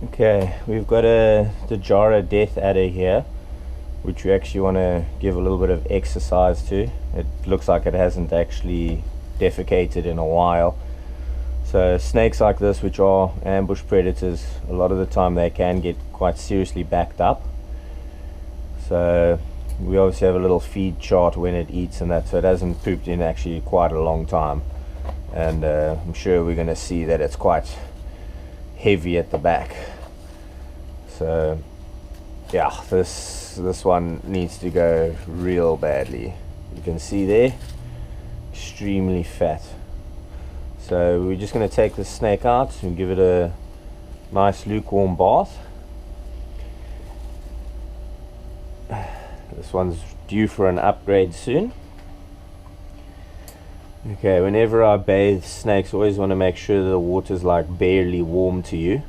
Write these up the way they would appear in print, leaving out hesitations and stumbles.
Okay, we've got a Dejara death adder here, which we actually want to give a little bit of exercise to. It looks like it hasn't actually defecated in a while. So snakes like this, which are ambush predators, a lot of the time they can get quite seriously backed up. So we obviously have a little feed chart when it eats and that, so it hasn't pooped in actually quite a long time. And I'm sure we're going to see that it's quite heavy at the back. So yeah, this one needs to go real badly. You can see there, extremely fat. So we're just going to take the snake out and give it a nice lukewarm bath. This one's due for an upgrade soon. Okay, whenever I bathe snakes, I always want to make sure the water's like barely warm to you,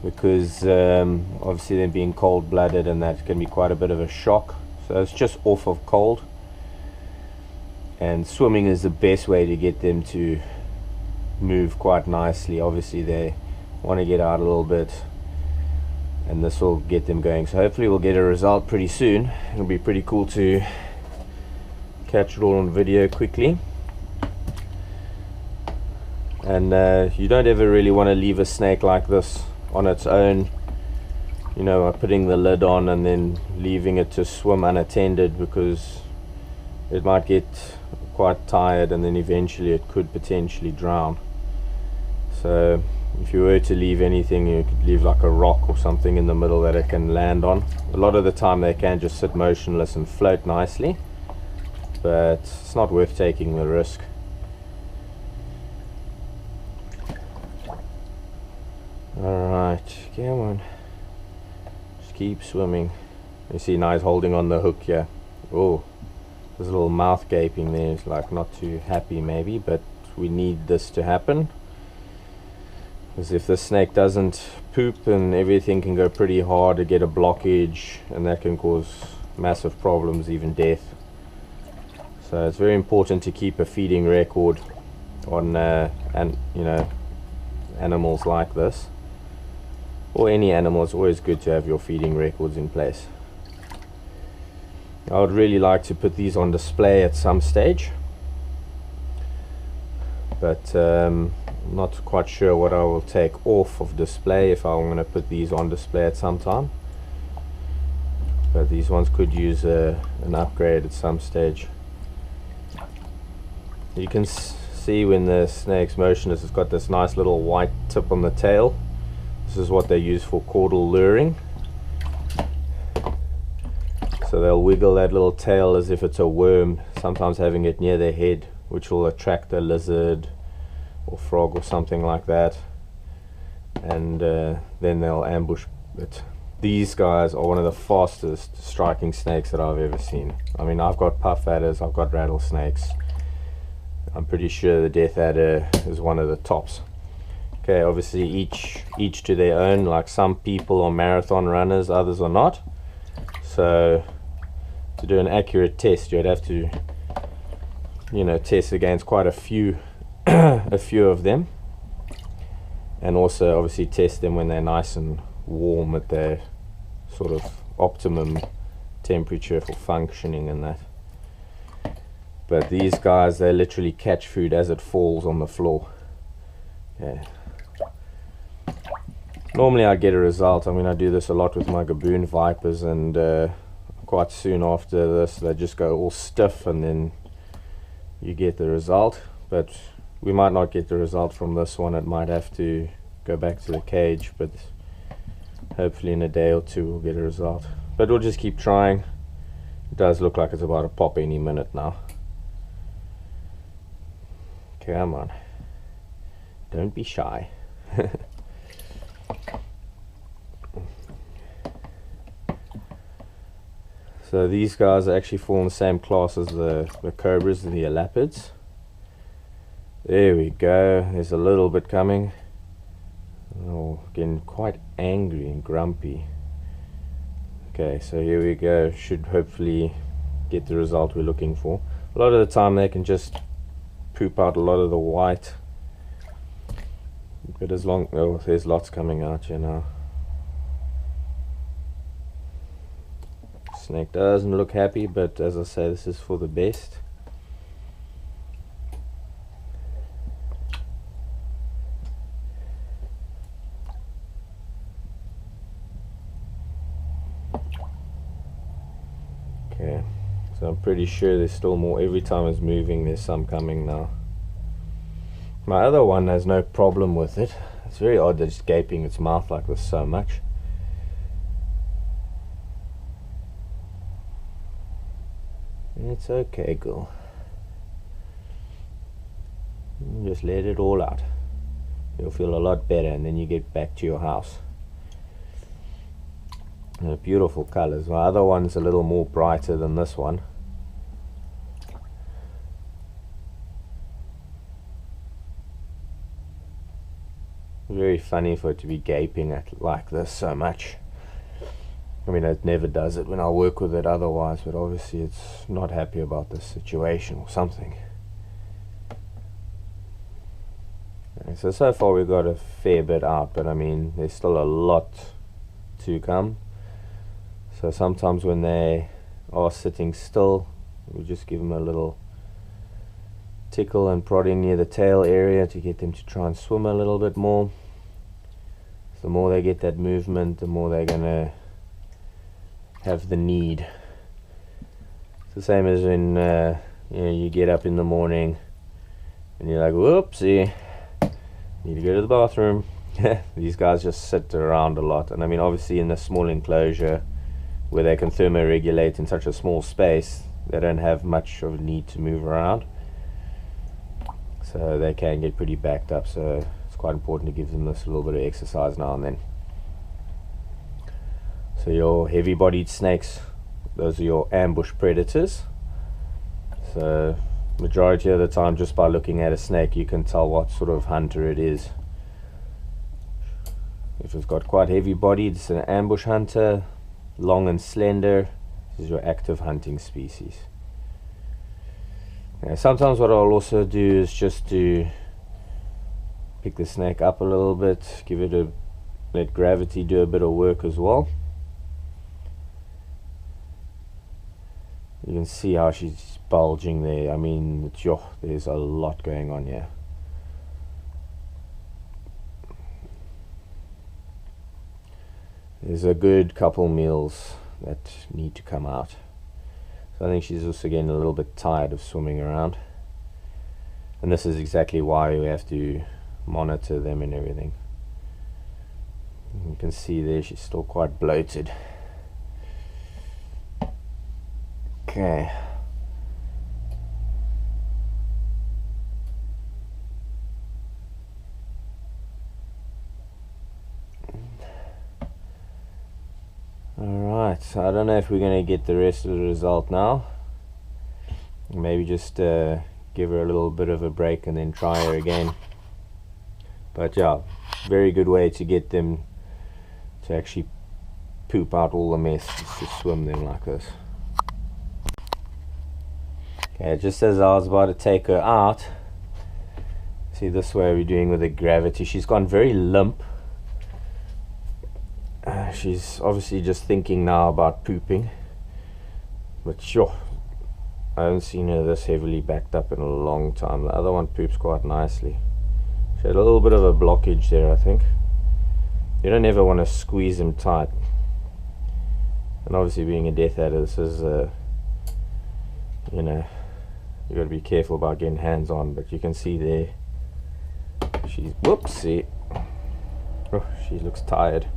because obviously them being cold-blooded and that can be quite a bit of a shock. So it's just off of cold, and swimming is the best way to get them to move quite nicely. Obviously they want to get out a little bit, and this will get them going. So hopefully we'll get a result pretty soon. It'll be pretty cool to catch it all on video quickly. And you don't ever really want to leave a snake like this on its own, you know, by putting the lid on and then leaving it to swim unattended, because it might get quite tired and then eventually it could potentially drown. So if you were to leave anything, you could leave like a rock or something in the middle that it can land on. A lot of the time they can just sit motionless and float nicely, but it's not worth taking the risk. Alright, come on, just keep swimming. You see now he's holding on the hook here. Oh, there's a little mouth gaping there. It's like not too happy maybe, but we need this to happen, because if the snake doesn't poop, then everything can go pretty hard to get a blockage, and that can cause massive problems, even death. So it's very important to keep a feeding record on animals like this, or any animal. It's always good to have your feeding records in place. I would really like to put these on display at some stage, but I'm not quite sure what I will take off of display if I'm going to put these on display at some time. But these ones could use an upgrade at some stage. You can see when the snake's motionless, it's got this nice little white tip on the tail. This is what they use for caudal luring. So they'll wiggle that little tail as if it's a worm, sometimes having it near their head, which will attract a lizard or frog or something like that, and then they'll ambush it. These guys are one of the fastest striking snakes that I've ever seen. I mean, I've got puff adders, I've got rattlesnakes. I'm pretty sure the death adder is one of the tops. Okay, obviously each to their own. Like some people are marathon runners, others are not. So to do an accurate test, you'd have to, you know, test against quite a few a few of them, and also obviously test them when they're nice and warm at their sort of optimum temperature for functioning and that. But these guys, they literally catch food as it falls on the floor. Yeah. Normally I get a result. I mean, I do this a lot with my gaboon vipers, and quite soon after this they just go all stiff, and then you get the result. But we might not get the result from this one. It might have to go back to the cage, but hopefully in a day or two we'll get a result. But we'll just keep trying. It does look like it's about to pop any minute now. Come on, don't be shy. So these guys actually fall in the same class as the cobras and the elapids. There we go, there's a little bit coming. Oh, getting quite angry and grumpy. Okay, so here we go. Should hopefully get the result we're looking for. A lot of the time they can just poop out a lot of the white, But as long, oh, there's lots coming out here now. Snake doesn't look happy, but as I say, this is for the best. Okay, so I'm pretty sure there's still more. Every time it's moving, there's some coming now. My other one has no problem with it. It's very odd that it's gaping its mouth like this so much. It's okay, girl. Just let it all out. You'll feel a lot better, and then you get back to your house. Beautiful colors. My other one's a little more brighter than this one. Very funny for it to be gaping at like this so much. I mean, it never does it when I work with it otherwise, but obviously it's not happy about this situation or something. Okay, so far we've got a fair bit out, but I mean, there's still a lot to come. So sometimes when they are sitting still, we just give them a little tickle and prodding near the tail area to get them to try and swim a little bit more. So the more they get that movement, the more they're gonna have the need. It's the same as when you know, you get up in the morning and you're like, whoopsie, need to go to the bathroom. These guys just sit around a lot, and I mean, obviously in a small enclosure where they can thermoregulate in such a small space, they don't have much of a need to move around, so they can get pretty backed up. So it's quite important to give them this little bit of exercise now and then. So your heavy-bodied snakes, those are your ambush predators. So majority of the time, just by looking at a snake, you can tell what sort of hunter it is. If it's got quite heavy-bodied, it's an ambush hunter. Long and slender, this is your active hunting species. Now, sometimes what I'll also do is just to pick the snake up a little bit, let gravity do a bit of work as well. You can see how she's bulging there. I mean, there's a lot going on here. There's a good couple meals that need to come out. So I think she's also getting a little bit tired of swimming around. And this is exactly why we have to monitor them and everything. You can see there she's still quite bloated. Okay. Alright, so I don't know if we're going to get the rest of the result now. Maybe just give her a little bit of a break and then try her again. But yeah, very good way to get them to actually poop out all the mess, just to swim them like this. Okay, just as I was about to take her out, see this way we're doing with the gravity. She's gone very limp. She's obviously just thinking now about pooping. But sure, I haven't seen her this heavily backed up in a long time. The other one poops quite nicely. She had a little bit of a blockage there, I think. You don't ever want to squeeze them tight. And obviously being a death adder, this is you know, you got to be careful about getting hands on. But you can see there, she's, whoopsie, oh, she looks tired.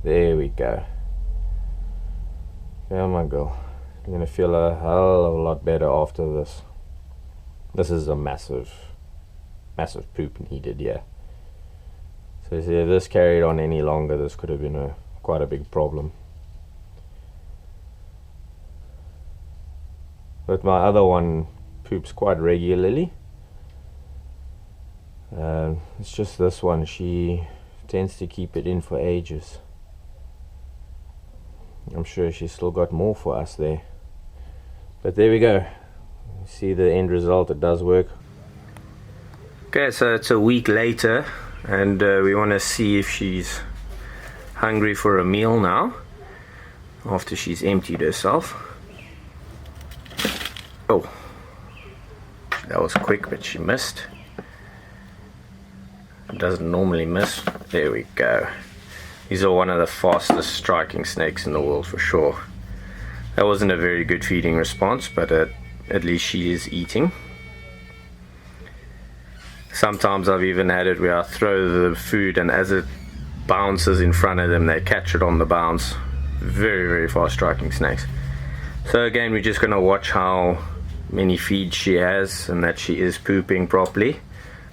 There we go. Come on, girl. You're gonna feel a hell of a lot better after this. This is a massive poop needed, yeah. So if this carried on any longer, this could have been quite a big problem. But my other one poops quite regularly. It's just this one, she tends to keep it in for ages. I'm sure she's still got more for us there. But there we go. See the end result, it does work. Okay, so it's a week later, and we want to see if she's hungry for a meal now after she's emptied herself. Oh, that was quick, but she missed. It doesn't normally miss. There we go. These are one of the fastest striking snakes in the world for sure. That wasn't a very good feeding response, but at least she is eating. Sometimes I've even had it where I throw the food, and as it bounces in front of them, they catch it on the bounce. Very, very fast striking snakes. So again, we're just going to watch how many feeds she has and that she is pooping properly,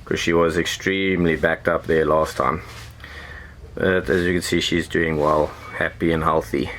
because she was extremely backed up there last time. But as you can see, she's doing well, happy and healthy.